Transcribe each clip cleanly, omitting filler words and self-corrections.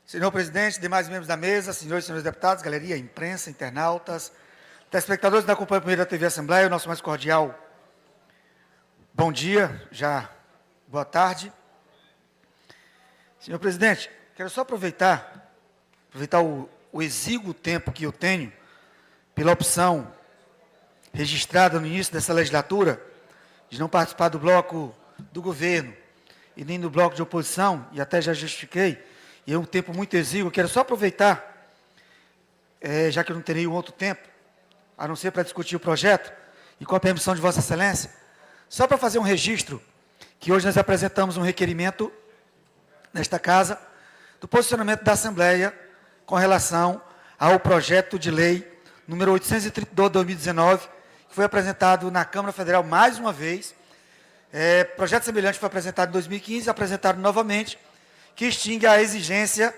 Senhor presidente, demais membros da mesa, senhores e senhores deputados, galeria, imprensa, internautas, telespectadores da Companhia Primeira da TV Assembleia, o nosso mais cordial bom dia, já boa tarde. Senhor presidente, quero só aproveitar o exíguo tempo que eu tenho, pela opção registrada no início dessa legislatura, de não participar do bloco do governo e nem do bloco de oposição, e até já justifiquei, e é um tempo muito exíguo, quero só aproveitar, já que eu não terei um outro tempo, a não ser para discutir o projeto, e com a permissão de Vossa Excelência, só para fazer um registro, que hoje nós apresentamos um requerimento, nesta casa, do posicionamento da Assembleia, com relação ao projeto de lei número 832 de 2019, que foi apresentado na Câmara Federal mais uma vez. Projeto semelhante foi apresentado em 2015, apresentado novamente, que extingue a exigência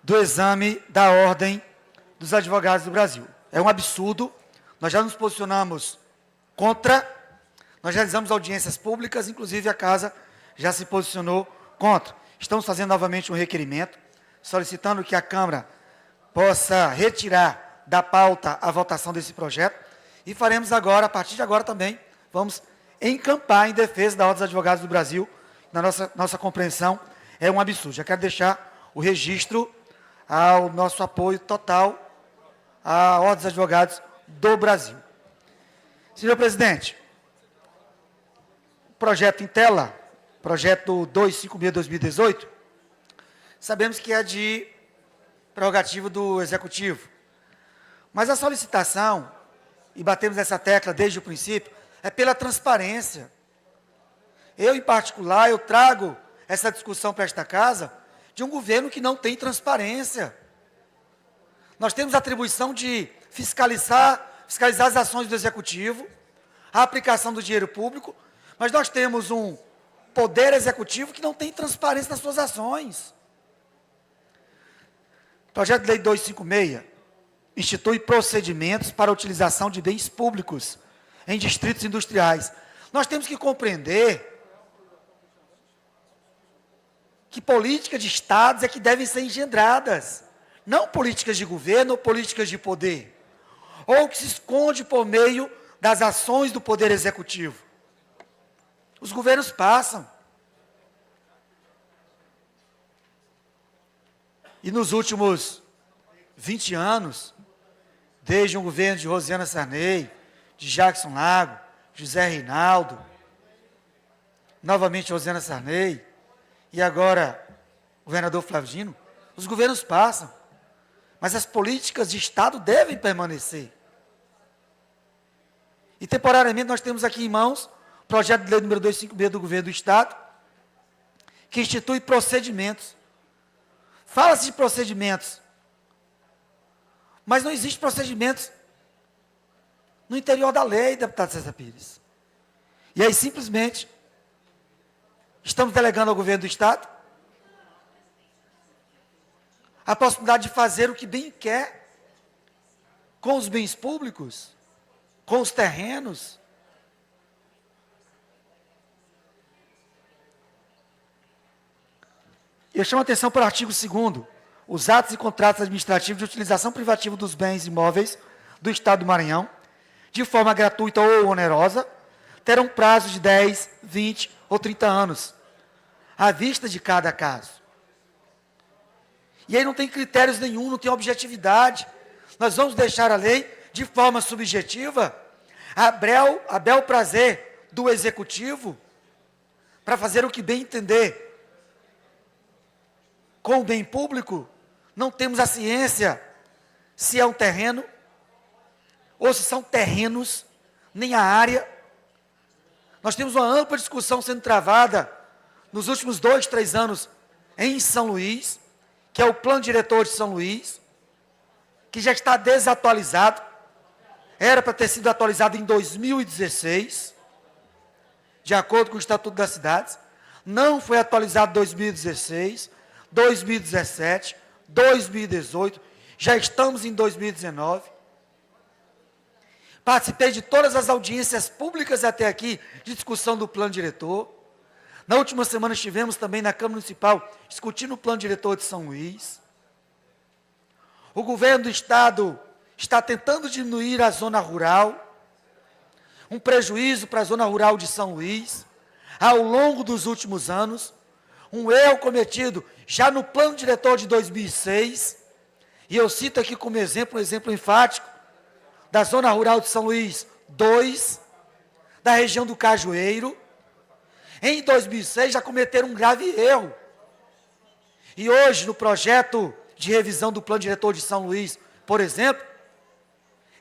do exame da Ordem dos Advogados do Brasil. É um absurdo, nós já nos posicionamos contra, nós realizamos audiências públicas, inclusive a Casa já se posicionou contra. Estamos fazendo novamente um requerimento, solicitando que a Câmara possa retirar da pauta a votação desse projeto, e faremos agora, a partir de agora também, vamos encampar em defesa da Ordem dos Advogados do Brasil. Na nossa compreensão, é um absurdo. Já quero deixar o registro ao nosso apoio total à Ordem dos Advogados do Brasil. Senhor presidente, projeto em tela, projeto 256/2018, sabemos que é de prerrogativa do Executivo. Mas a solicitação, e batemos essa tecla desde o princípio, é pela transparência. Eu, em particular, eu trago essa discussão para esta casa de um governo que não tem transparência. Nós temos a atribuição de fiscalizar as ações do Executivo, a aplicação do dinheiro público, mas nós temos um poder executivo que não tem transparência nas suas ações. Projeto de Lei 256 institui procedimentos para a utilização de bens públicos em distritos industriais. Nós temos que compreender que políticas de estados é que devem ser engendradas, não políticas de governo ou políticas de poder, ou que se esconde por meio das ações do poder executivo. Os governos passam. E nos últimos 20 anos, desde o governo de Rosiana Sarney, de Jackson Lago, José Reinaldo, novamente Rosiana Sarney, e agora o governador Flávio Dino, os governos passam, mas as políticas de Estado devem permanecer. E temporariamente nós temos aqui em mãos o projeto de lei número 256 do governo do Estado, que institui procedimentos. Fala-se de procedimentos, mas não existe procedimentos no interior da lei, deputado César Pires. E aí, simplesmente, estamos delegando ao governo do Estado a possibilidade de fazer o que bem quer com os bens públicos, com os terrenos. Eu chamo a atenção para o artigo 2º, os atos e contratos administrativos de utilização privativa dos bens imóveis do Estado do Maranhão, de forma gratuita ou onerosa, terão prazo de 10, 20 ou 30 anos, à vista de cada caso. E aí não tem critérios nenhum, não tem objetividade. Nós vamos deixar a lei de forma subjetiva, a bel prazer do Executivo, para fazer o que bem entender. Com o bem público, não temos a ciência se é um terreno, ou se são terrenos, nem a área. Nós temos uma ampla discussão sendo travada nos últimos 2, 3 anos em São Luís, que é o Plano Diretor de São Luís, que já está desatualizado, era para ter sido atualizado em 2016, de acordo com o Estatuto das Cidades, não foi atualizado em 2016, 2017, 2018, já estamos em 2019. Participei de todas as audiências públicas até aqui de discussão do plano diretor. Na última semana estivemos também na Câmara Municipal discutindo o plano diretor de São Luís. O governo do estado está tentando diminuir a zona rural, um prejuízo para a zona rural de São Luís, ao longo dos últimos anos, um erro cometido já no plano diretor de 2006, e eu cito aqui como exemplo, um exemplo enfático, da zona rural de São Luís 2, da região do Cajueiro. Em 2006 já cometeram um grave erro. E hoje, no projeto de revisão do plano diretor de São Luís, por exemplo,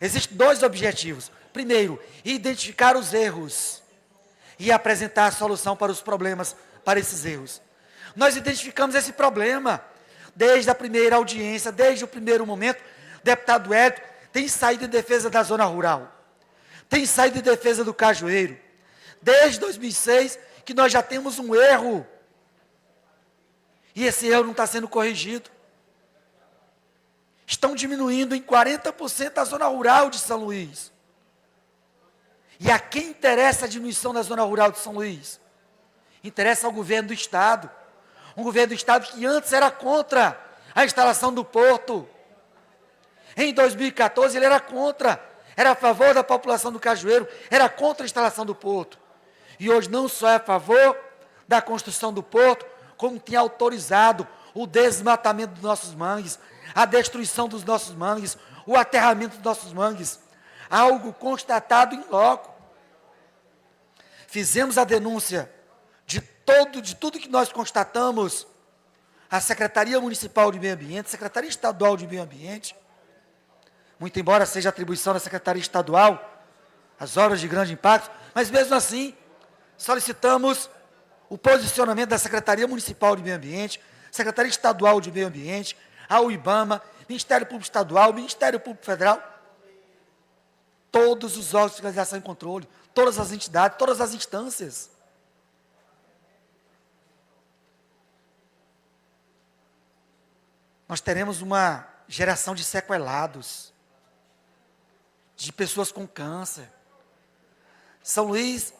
existem dois objetivos. Primeiro, identificar os erros e apresentar a solução para os problemas, para esses erros. Nós identificamos esse problema desde a primeira audiência, desde o primeiro momento. O deputado Hélio tem saído em defesa da zona rural, tem saído em defesa do Cajueiro. Desde 2006 que nós já temos um erro, e esse erro não está sendo corrigido. Estão diminuindo em 40% a zona rural de São Luís. E a quem interessa a diminuição da zona rural de São Luís? Interessa ao governo do estado. Um governo do estado que antes era contra a instalação do porto. Em 2014 ele era contra, era a favor da população do Cajueiro, era contra a instalação do porto. E hoje não só é a favor da construção do porto, como tem autorizado o desmatamento dos nossos mangues, a destruição dos nossos mangues, o aterramento dos nossos mangues, algo constatado em loco. Fizemos a denúncia de tudo que nós constatamos à Secretaria Municipal de Meio Ambiente, Secretaria Estadual de Meio Ambiente, muito embora seja atribuição da Secretaria Estadual, as obras de grande impacto, mas mesmo assim, solicitamos o posicionamento da Secretaria Municipal de Meio Ambiente, Secretaria Estadual de Meio Ambiente, ao IBAMA, Ministério Público Estadual, Ministério Público Federal, todos os órgãos de fiscalização e controle, todas as entidades, todas as instâncias. Nós teremos uma geração de sequelados, de pessoas com câncer. São Luís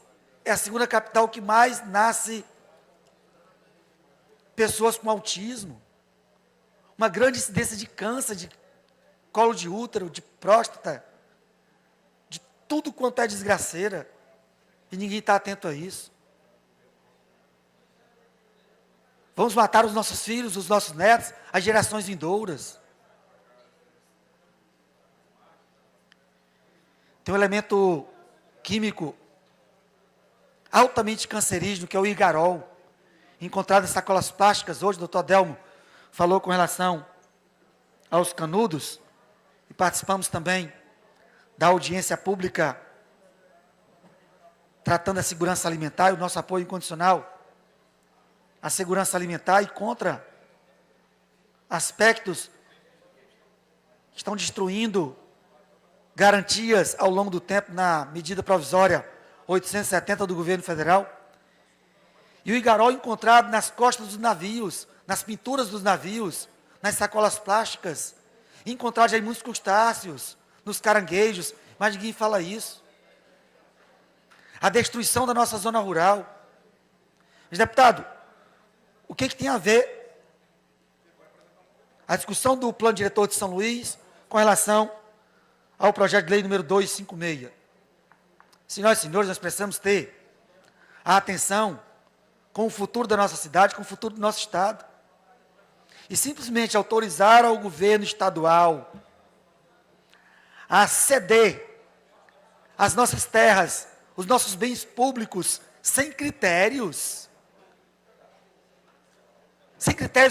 é a segunda capital que mais nasce pessoas com autismo. Uma grande incidência de câncer, de colo de útero, de próstata, de tudo quanto é desgraceira. E ninguém está atento a isso. Vamos matar os nossos filhos, os nossos netos, as gerações vindouras. Tem um elemento químico altamente cancerígeno, que é o igarol, encontrado em sacolas plásticas. Hoje o doutor Adelmo falou com relação aos canudos, e participamos também da audiência pública tratando a segurança alimentar e o nosso apoio incondicional à segurança alimentar e contra aspectos que estão destruindo garantias ao longo do tempo na medida provisória 870 do governo federal. E o igarol encontrado nas costas dos navios, nas pinturas dos navios, nas sacolas plásticas, encontrado já em muitos crustáceos, nos caranguejos, mas ninguém fala isso. A destruição da nossa zona rural. Mas, deputado, o que tem a ver a discussão do plano diretor de São Luís com relação ao projeto de lei número 256? Senhoras e senhores, nós precisamos ter a atenção com o futuro da nossa cidade, com o futuro do nosso estado. E simplesmente autorizar ao governo estadual a ceder as nossas terras, os nossos bens públicos, sem critérios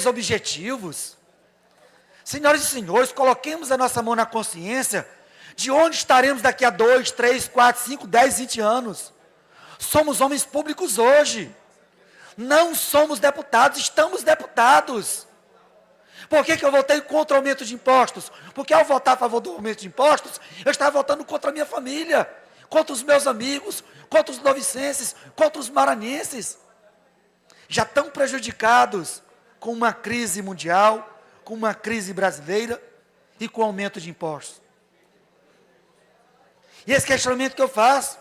objetivos. Senhoras e senhores, coloquemos a nossa mão na consciência de onde estaremos daqui a 2, 3, 4, 5, 10, 20 anos. Somos homens públicos hoje. Não somos deputados, estamos deputados. Por que eu votei contra o aumento de impostos? Porque ao votar a favor do aumento de impostos, eu estava votando contra a minha família, contra os meus amigos, contra os novicenses, contra os maranhenses. Já tão prejudicados com uma crise mundial, com uma crise brasileira e com aumento de impostos. E esse questionamento que eu faço,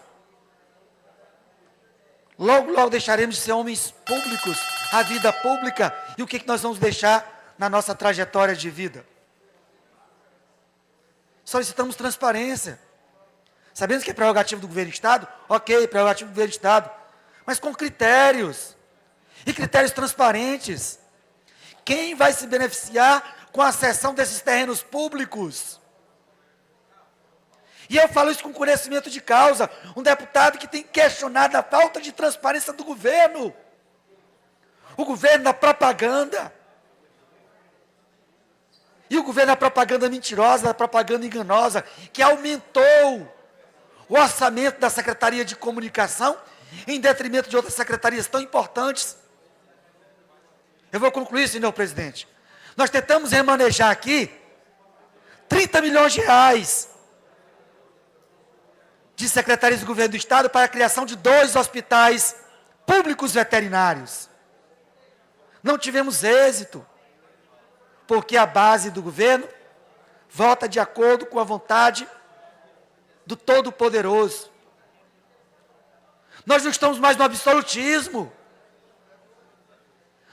Logo, logo deixaremos de ser homens públicos, a vida pública. E o que nós vamos deixar na nossa trajetória de vida? Solicitamos transparência. Sabemos que é prerrogativo do governo do Estado? Ok, prerrogativo do governo do Estado. Mas com critérios. E critérios transparentes. Quem vai se beneficiar com a cessão desses terrenos públicos? E eu falo isso com conhecimento de causa. Um deputado que tem questionado a falta de transparência do governo. O governo da propaganda. E o governo da propaganda mentirosa, da propaganda enganosa, que aumentou o orçamento da Secretaria de Comunicação em detrimento de outras secretarias tão importantes. Eu vou concluir, senhor presidente. Nós tentamos remanejar aqui 30 milhões de reais de secretarias do governo do Estado para a criação de 2 hospitais públicos veterinários. Não tivemos êxito, porque a base do governo vota de acordo com a vontade do Todo-Poderoso. Nós não estamos mais no absolutismo.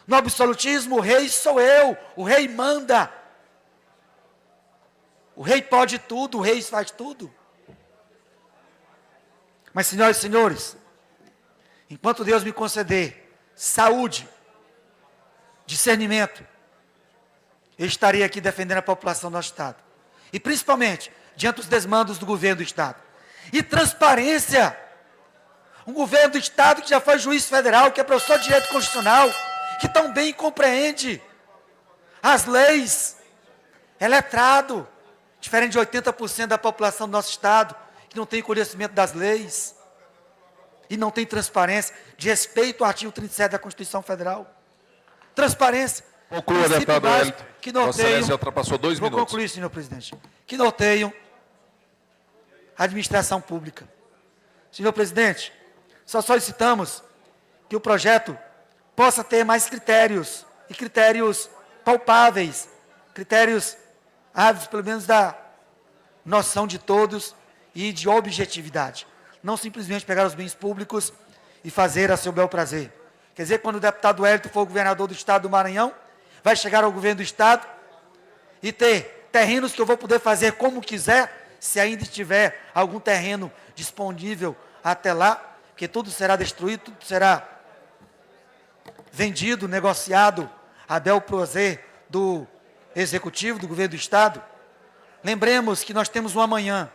No absolutismo, o rei sou eu, o rei manda. O rei pode tudo, o rei faz tudo. Mas, senhoras e senhores, enquanto Deus me conceder saúde, discernimento, eu estarei aqui defendendo a população do nosso Estado. E principalmente, diante dos desmandos do governo do Estado. E transparência. Um governo do Estado que já foi juiz federal, que é professor de direito constitucional, que tão bem compreende as leis, é letrado, diferente de 80% da população do nosso Estado, que não tem conhecimento das leis, e não tem transparência, de respeito ao artigo 37 da Constituição Federal. Transparência. Conclua, deputado Wellington. Que norteiam, Vossa Excelência ultrapassou 2 minutos. Vou concluir, senhor presidente. Que norteiam a administração pública. Senhor presidente, só solicitamos que o projeto possa ter mais critérios, e critérios palpáveis, critérios ávidos, pelo menos da noção de todos e de objetividade. Não simplesmente pegar os bens públicos e fazer a seu bel prazer. Quer dizer, quando o deputado Wellington for governador do Estado do Maranhão, vai chegar ao governo do Estado e ter terrenos que eu vou poder fazer como quiser, se ainda tiver algum terreno disponível até lá, porque tudo será destruído, tudo será vendido, negociado a bel prazer do Executivo, do governo do Estado. Lembremos que nós temos um amanhã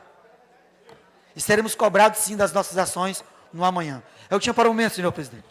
e seremos cobrados sim das nossas ações no amanhã. Eu tinha para o momento, senhor presidente.